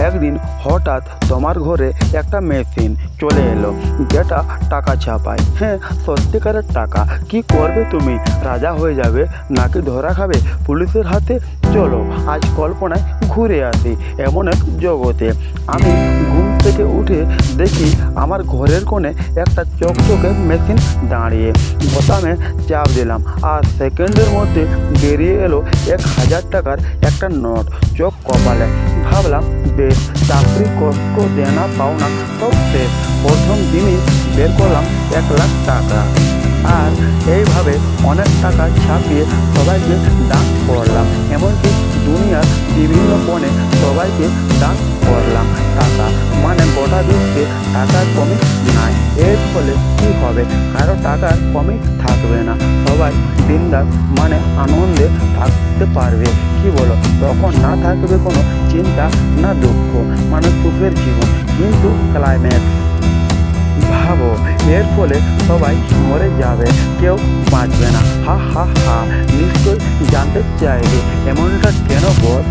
একদিন হঠাৎ তোমার ঘরে একটা মেশিন চলে এলো যেটা টাকা ছাপায়। হ্যাঁ, সত্যিকারের টাকা। কি করবে তুমি? রাজা হয়ে যাবে নাকি ধরা খাবে পুলিশের হাতে? চলো আজ কল্পনায় ঘুরে আসি এমন এক জগতে। আমি ঘুম থেকে উঠে দেখি আমার ঘরের কোণে একটা চকচকে মেশিন দাঁড়িয়ে। বোতামে চাপ দিলাম আর সেকেন্ডের মধ্যে বেরিয়ে এলো 1,000 টাকার একটা নোট। চোখ কপালে, ভাবলাম বেশ, চাকরি কষ্ট দেনা পাওনা সব শেষ। প্রথম দিনই বের করলাম 1,00,000 টাকা। আর এইভাবে অনেক টাকা ছাপিয়ে সবাইকে দান করলাম, এমনকি দুনিয়ার বিভিন্ন কোণে সবাইকে দান করলাম টাকা। মানে গোটা বিশ্বে টাকার কমি নাই। এর ফলে কী হবে? কারো টাকার কমি থাকবে না, সবাই দিনদার মানে আনন্দে থাকতে পারবে। কি বলো? তখন না থাকবে কোনো চিন্তা না দুঃখ, মানে সুখের জীবন। কিন্তু ক্লাইম্যাক্স ভাবো, এর ফলে সবাই মরে যাবে, কেউ বাঁচবে না। হা হা হা। নিশ্চয়ই জানতে চাইবে এমনটা কেন বস?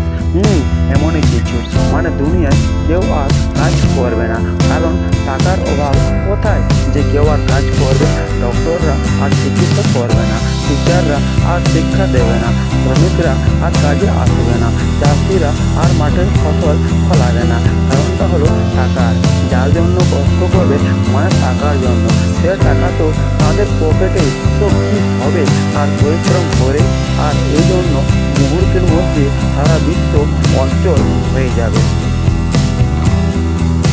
এমনই কিছু, মানে দুনিয়ায় কেউ আর কাজ করবে না, কারণ টাকার অভাব। কোথায় যে কেউ আর কাজ করবে? ডক্টররা আর চিকিৎসা করবে না, টিচাররা আর শিক্ষা দেবে না, শ্রমিকরা আর কাজে আসবে না, চাষিরা আর মাঠের ফসল ফলাবে না। কারণটা হলো টাকার। যার জন্য কষ্ট করবে মানে টাকার জন্য, সে টাকা তো তাদের পকেটেই। তো কী হবে আর পরিশ্রম করে? আর এই জন্য মুহূর্তের মধ্যে সারা বিশ্ব অচল হয়ে যাবে।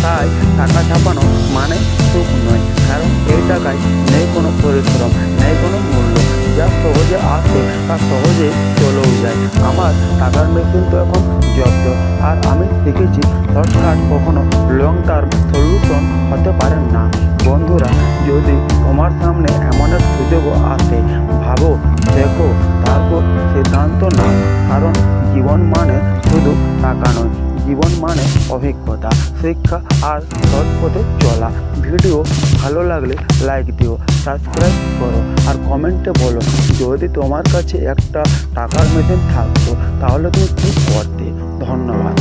তাই টাকা ছাপানো মানে সুখ নয়, কারণ এই টাকায় নেই কোনো পরিশ্রম, নেই কোনো মূল্য। যা সহজে আসে তা সহজে চলেও যায়। আমার টাকার মেশিন তো এখন জব্দ, আর আমি শিখেছি শর্টকাট কখনো লং টার্ম সলিউশন হতে পারে না। বন্ধুরা, যদি তোমার সামনে এমন এক সুযোগও আসে, ভাবো, দেখো, তারপর সিদ্ধান্ত নাও। কারণ জীবন মানে শুধু টাকা নয়, জীবন মানে অভিজ্ঞতা, শিক্ষা আর সৎ পথে চলা। ভিডিও ভালো লাগলে লাইক দিও, সাবস্ক্রাইব করো আর কমেন্টে বলো, যদি তোমার কাছে একটা টাকার মেশিন থাকতো তাহলে তুমি কী করতে। ধন্যবাদ।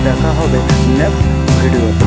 দেখা হবে নেক্সট ভিডিওতে।